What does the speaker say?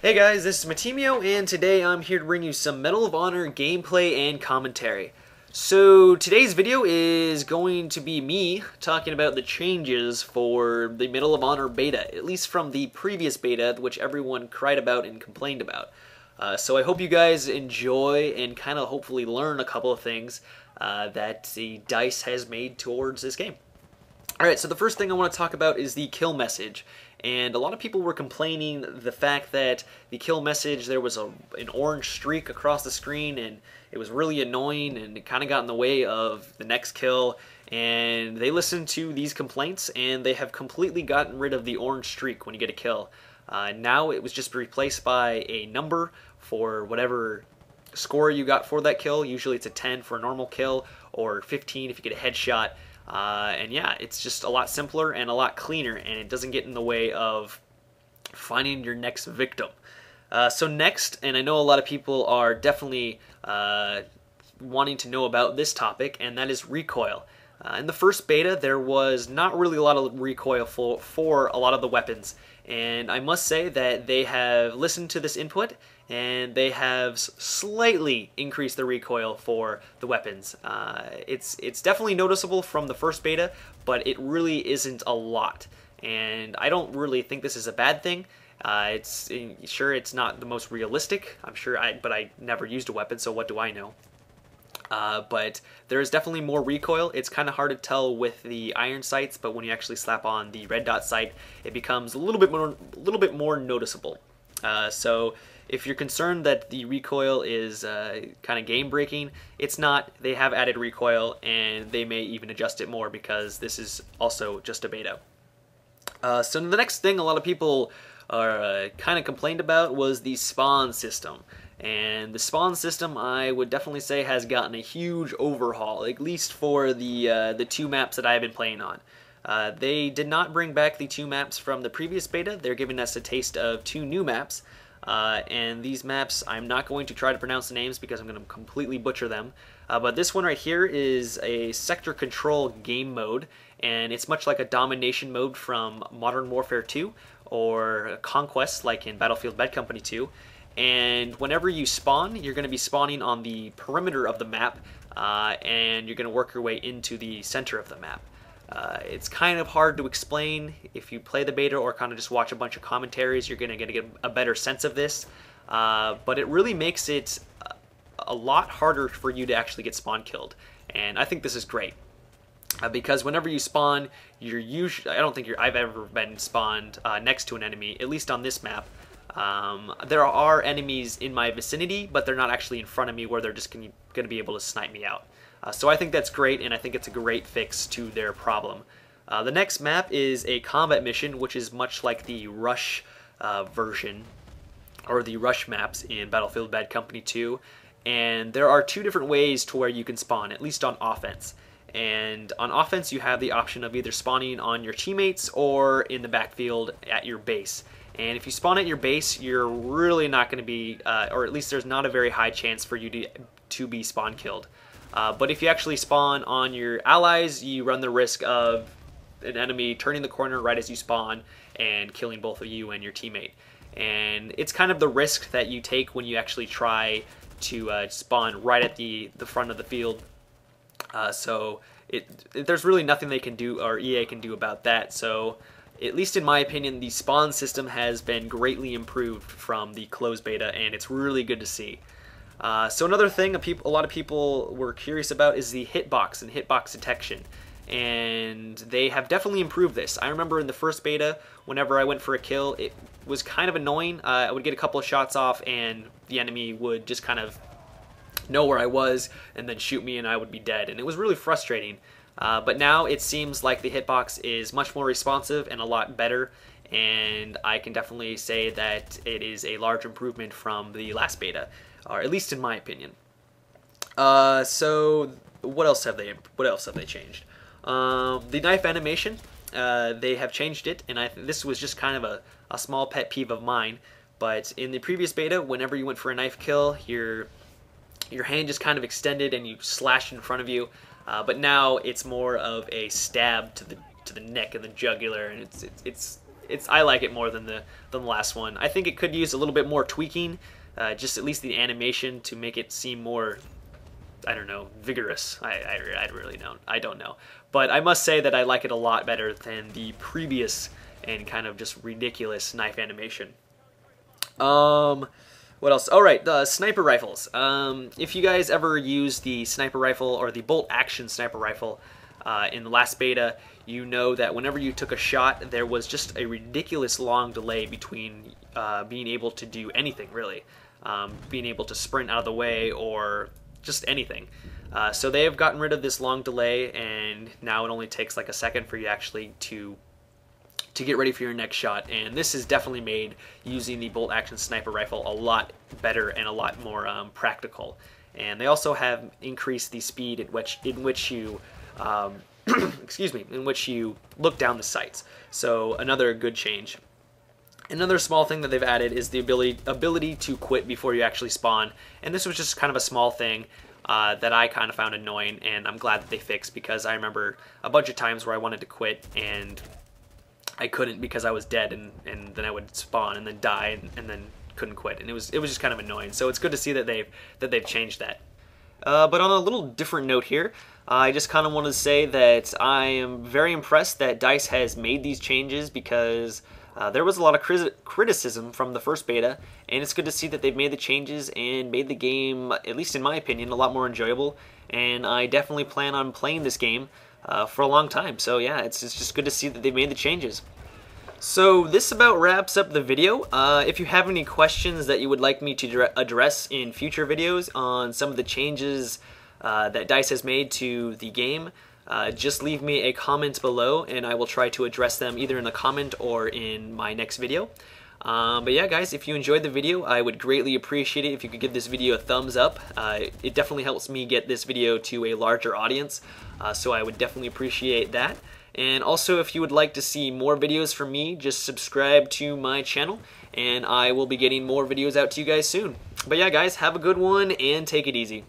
Hey guys, this is Matimio, and today I'm here to bring you some Medal of Honor gameplay and commentary. So today's video is going to be me talking about the changes for the Medal of Honor beta, at least from the previous beta, which everyone cried about and complained about. So I hope you guys enjoy and kind of hopefully learn a couple of things that the DICE has made towards this game. Alright, so the first thing I want to talk about is the kill message. And a lot of people were complaining the fact that the kill message, there was an orange streak across the screen and it was really annoying and it kind of got in the way of the next kill. And they listened to these complaints and they have completely gotten rid of the orange streak when you get a kill. Now it was just replaced by a number for whatever score you got for that kill. Usually it's a 10 for a normal kill or 15 if you get a headshot. And yeah, it's just a lot simpler and a lot cleaner, and it doesn't get in the way of finding your next victim. So next, and I know a lot of people are definitely wanting to know about this topic, and that is recoil. In the first beta, there was not really a lot of recoil for a lot of the weapons, and I must say that they have listened to this input and they have slightly increased the recoil for the weapons. It's definitely noticeable from the first beta, but it really isn't a lot, and I don't really think this is a bad thing. It's not the most realistic, but I never used a weapon, so what do I know? But there is definitely more recoil. It's kind of hard to tell with the iron sights, but when you actually slap on the red dot sight, it becomes a little bit more noticeable. So if you're concerned that the recoil is kind of game breaking, it's not. They have added recoil, and they may even adjust it more because this is also just a beta. So the next thing a lot of people are kind of complained about was the spawn system. And the spawn system, I would definitely say, has gotten a huge overhaul, at least for the two maps that I've been playing on. They did not bring back the two maps from the previous beta. They're giving us a taste of two new maps. And these maps, I'm not going to try to pronounce the names because I'm going to completely butcher them. But this one right here is a sector control game mode, and it's much like a domination mode from Modern Warfare 2 or Conquest like in Battlefield Bad Company 2. And whenever you spawn, you're going to be spawning on the perimeter of the map, and you're going to work your way into the center of the map. It's kind of hard to explain. If you play the beta or kind of just watch a bunch of commentaries, you're going to get a better sense of this. But it really makes it a lot harder for you to actually get spawn killed. And I think this is great. Because whenever you spawn, you're usually, I don't think I've ever been spawned next to an enemy, at least on this map. There are enemies in my vicinity, but they're not actually in front of me where they're just going to be able to snipe me out. So I think that's great, and I think it's a great fix to their problem. The next map is a combat mission, which is much like the Rush version, or the Rush maps in Battlefield Bad Company 2. And there are two different ways to where you can spawn, at least on offense. And on offense, you have the option of either spawning on your teammates or in the backfield at your base. And if you spawn at your base, you're really not going to be, or at least there's not a very high chance for you to be spawn killed. But if you actually spawn on your allies, you run the risk of an enemy turning the corner right as you spawn and killing both of you and your teammate. And it's kind of the risk that you take when you actually try to spawn right at the front of the field. So there's really nothing they can do, or EA can do, about that. So at least in my opinion, the spawn system has been greatly improved from the closed beta, and it's really good to see. So another thing a lot of people were curious about is the hitbox and hitbox detection. And they have definitely improved this. I remember in the first beta, whenever I went for a kill, it was kind of annoying. I would get a couple of shots off and the enemy would just kind of know where I was and then shoot me and I would be dead. And it was really frustrating. But now it seems like the hitbox is much more responsive and a lot better. And I can definitely say that it is a large improvement from the last beta, or at least in my opinion. So what else have they changed? The knife animation, they have changed it, and this was just kind of a small pet peeve of mine. But in the previous beta, whenever you went for a knife kill, your hand just kind of extended and you slashed in front of you. But now it's more of a stab to the neck and the jugular, and I like it more than the last one. I think it could use a little bit more tweaking, just at least the animation to make it seem more, I don't know, vigorous. I really don't. I don't know. But I must say that I like it a lot better than the previous and kind of just ridiculous knife animation. What else? All right, the sniper rifles. If you guys ever use the sniper rifle or the bolt action sniper rifle in the last beta, you know that whenever you took a shot, there was just a ridiculous long delay between being able to do anything, really. Being able to sprint out of the way or just anything. So they have gotten rid of this long delay, and now it only takes like a second for you actually to get ready for your next shot. And this has definitely made using the bolt action sniper rifle a lot better and a lot more practical. And they also have increased the speed in which you excuse me, in which you look down the sights. So another good change. Another small thing that they've added is the ability to quit before you actually spawn. And this was just kind of a small thing that I kind of found annoying, and I'm glad that they fixed, because I remember a bunch of times where I wanted to quit and I couldn't because I was dead, and then I would spawn and then die and then couldn't quit, and it was just kind of annoying. So it's good to see that they've changed that. But on a little different note here, I just kind of want to say that I am very impressed that DICE has made these changes, because there was a lot of criticism from the first beta, and it's good to see that they've made the changes and made the game, at least in my opinion, a lot more enjoyable. And I definitely plan on playing this game for a long time. So yeah, it's just good to see that they've made the changes. So this about wraps up the video. If you have any questions that you would like me to address in future videos on some of the changes that DICE has made to the game, just leave me a comment below, and I will try to address them either in the comment or in my next video. But yeah, guys, if you enjoyed the video, I would greatly appreciate it if you could give this video a thumbs up. It definitely helps me get this video to a larger audience, so I would definitely appreciate that. And also, if you would like to see more videos from me, just subscribe to my channel, and I will be getting more videos out to you guys soon. But yeah, guys, have a good one, and take it easy.